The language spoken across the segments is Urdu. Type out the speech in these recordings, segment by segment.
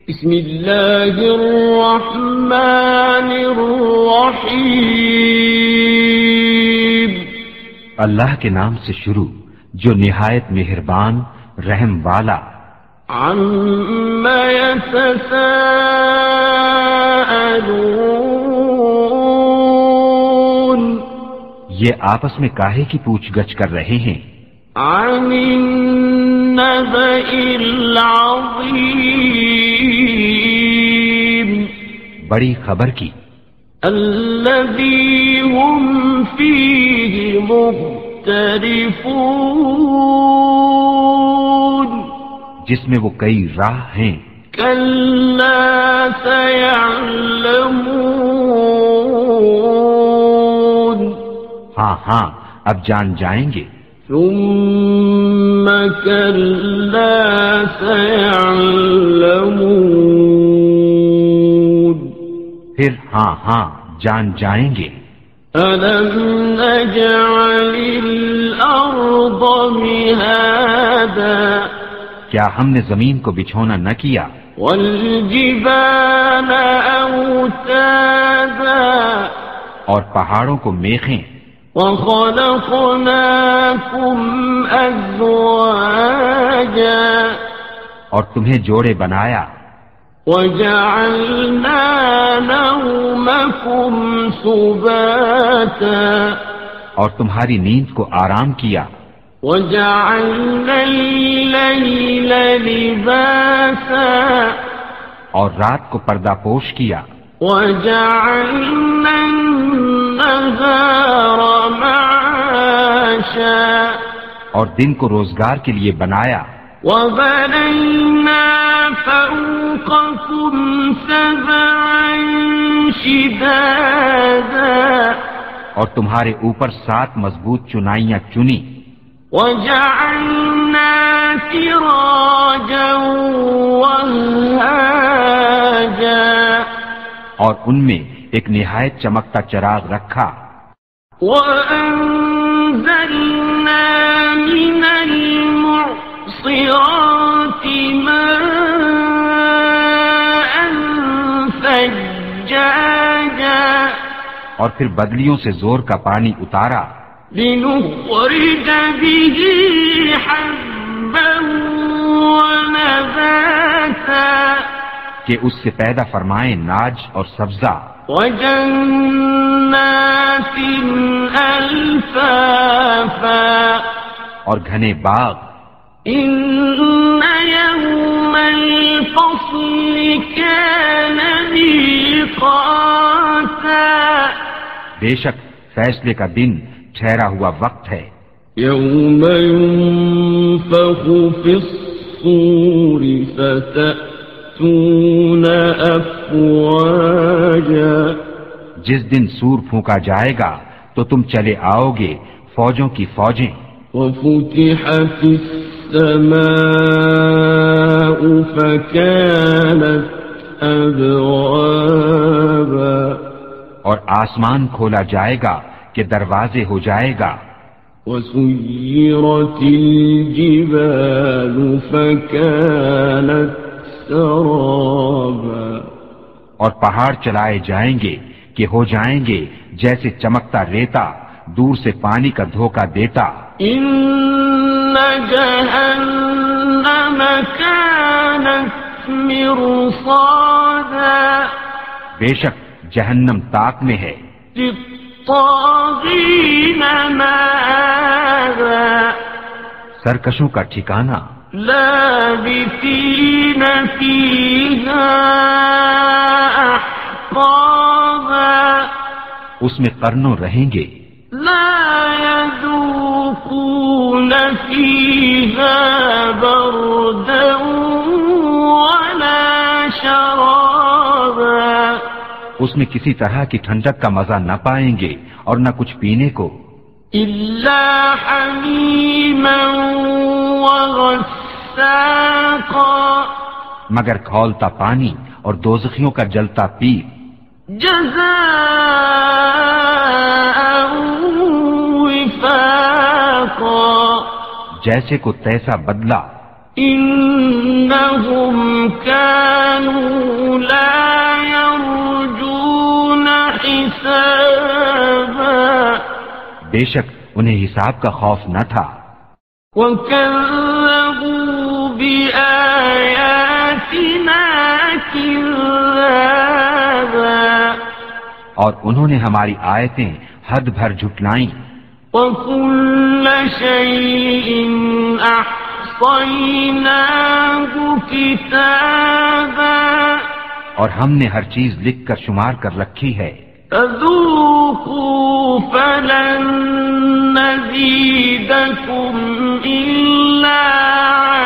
بسم اللہ الرحمن الرحیم، اللہ کے نام سے شروع جو نہایت مہربان رحم والا۔ عما یتساءلون، یہ آپس میں کاہے کی پوچھ گچھ کر رہے ہیں؟ عن النبأ العظیم، بڑی خبر کی، الذی هم فیہ مختلفون، جس میں وہ کئی راہ ہیں۔ کلا سیعلمون، ہاں ہاں اب جان جائیں گے۔ ثم کلا سیعلمون، پھر ہاں ہاں جان جائیں گے۔ أَلَمْ نَجْعَلِ الْأَرْضَ مِهَادًا، کیا ہم نے زمین کو بچھونا نہ کیا؟ وَالْجِبَالَ أَوْتَادًا، اور پہاڑوں کو میخیں، وَخَلَقْنَاكُمْ أَزْوَاجًا، اور تمہیں جوڑے بنایا، وَجَعَلْنَا نَوْمَكُمْ سُبَاتًا، اور تمہاری نیند کو آرام کیا، وَجَعَلْنَا اللَّيْلَ لِبَاسًا، اور رات کو پردہ پوش کیا، وَجَعَلْنَا النَّهَارَ مَعَاشًا، اور دن کو روزگار کے لیے بنایا، وَبَنَيْنَا فَوْقَكُمْ سَبْعًا شِدَادًا، اور تمہارے اوپر 7 مضبوط چنائیاں چنی، وَجَعَلْنَا سِرَاجًا وَهَّاجًا، اور ان میں ایک نہایت چمکتا چراغ رکھا، وَأَنزَلْنَا مِنَ الْمُعْصِرَاتِ مَاءً ثَجَّاجًا، اور پھر بدلیوں سے زور کا پانی اتارا، لِنُخْرِجَ بِهِ حَبًّا وَنَبَاتًا، کہ اس سے پیدا فرمائیں ناج اور سبزہ، وَجَنَّاتٍ أَلْفَافًا، اور گھنے باغ۔ إِنَّ يَوْمَ الْفَصْلِ كَانَ مِيقَاتًا، بے شک فیصلے کا دن ٹھہرا ہوا وقت ہے۔ يَوْمَ يُنفَخُ فِي الصُّورِ فَتَأْتُونَ أَفْوَاجًا، جس دن سور پھونکا جائے گا تو تم چلے آؤ گے فوجوں کی فوجیں، وَفُتِحَتِ السَّمَاءُ فَكَانَتْ أَبْوَابًا، اور آسمان کھولا جائے گا کہ دروازے ہو جائے گا، وَسُيِّرَتِ الْجِبَالُ فَكَانَتْ سَرَابًا، اور پہاڑ چلائے جائیں گے کہ ہو جائیں گے جیسے چمکتا ریتا دور سے پانی کا دھوکہ دیتا۔ إِنَّ جَهَنَّمَ كَانَتْ مِرْصَادًا، بے شک جہنم طاق میں ہے، لِلطَّاغِينَ مَآبًا، سرکشوں کا ٹھکانہ، لَابِثِينَ فِيهَا أَحْقَابًا، اس میں قرنوں رہیں گے، لَا يَذُوقُونَ فِيهَا بَرْدًا وَلَا شَرَابًا، اس میں کسی طرح کی ٹھنڈک کا مزہ نہ پائیں گے اور نہ کچھ پینے کو، إِلَّا حَمِيمًا وَغَسَّاقًا، مگر کھولتا پانی اور دوزخیوں کا جلتا پیپ، جَزَاءً وِفَاقًا، جیسے کو تیسا بدلہ، إنهم كانوا لا يرجون حسابا بے شک انہیں حساب کا خوف نہ تھا، وكذبوا بآياتنا كذابا اور انہوں نے ہماری آیتیں حد بھر جھٹلائیں، وكل شيء أحصيناه كتابا اور ہم نے ہر چیز لکھ کر شمار کر رکھی ہے، فذوقوا فلن نزيدكم إلا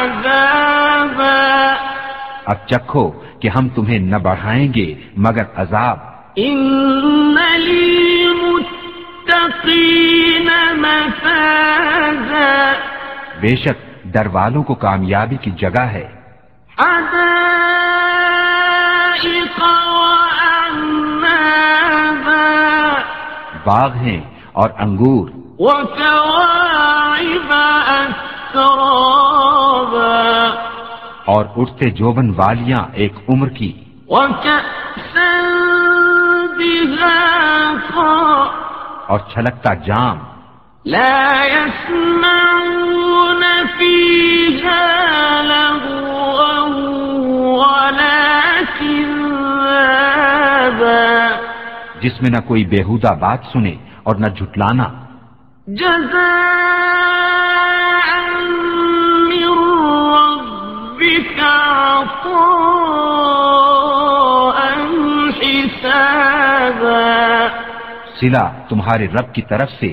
عذابا اب چکھو کہ ہم تمہیں نہ بڑھائیں گے مگر عذاب، إن للمتقين مفازا بے شک ڈر والوں کو کامیابی کی جگہ ہے، حدائق وأعنابا باغ ہیں اور انگور، وكواعب أترابا اور اٹھتے جوبن والیاں ایک عمر کی، وكأسا دهاقا اور چھلکتا جام، لا يسمعون فيها لغوا ولا كذابا جس میں نہ کوئی بیہودہ بات سنے اور نہ جھٹلانا، جزاء من ربك عطاء حسابا صلہ تمہارے رب کی طرف سے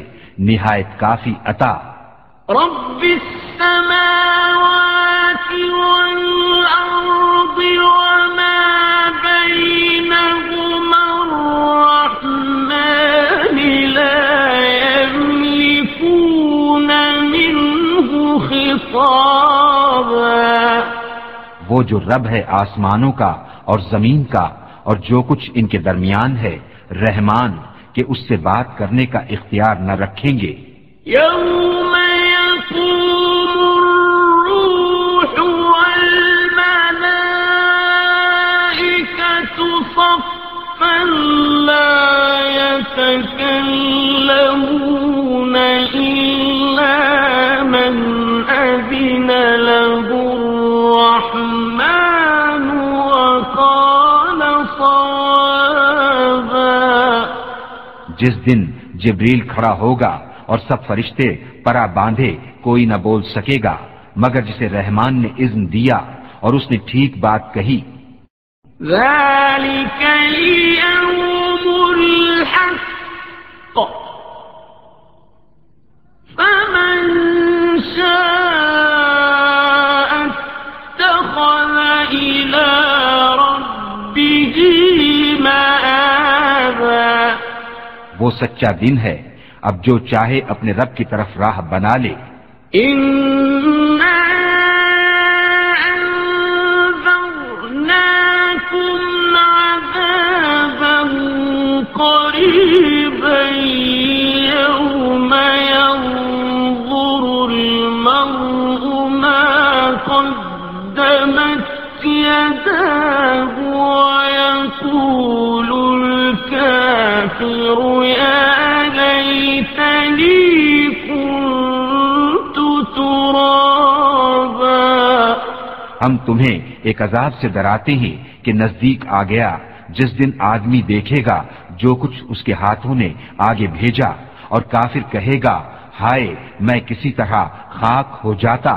نہایت کافی عطا، رب السماوات والأرض وما بينهما الرحمن لا يملكون منه خطابا وہ جو رب ہے آسمانوں کا اور زمین کا اور جو کچھ ان کے درمیان ہے، رحمان کہ اس سے بات کرنے کا اختیار نہ رکھیں گے، يوم يقوم الروح والملائكة صفا لا يتكلمون إلا من أذن له الرحمن وقال صوابا جس دن جبریل کھڑا ہوگا اور سب فرشتے پرا باندھے کوئی نہ بول سکے گا مگر جسے رحمان نے اذن دیا اور اس نے ٹھیک بات کہی، ذلك اليوم الحق فمن شاء اتخذ إلى ربه مآبا وہ سچا دن ہے، اب جو چاہے اپنے رب کی طرف راہ بنا لے، إنا أنذرناكم عذابا قريبا يوم ينظر المرء ما قدمت يداه ويقول الكافر يا ليتني كنت ترابا ہم تمہیں ایک عذاب سے ڈراتے ہیں کہ نزدیک آ گیا جس دن آدمی دیکھے گا جو کچھ اس کے ہاتھوں نے آگے بھیجا اور کافر کہے گا ہائے میں کسی طرح خاک ہو جاتا۔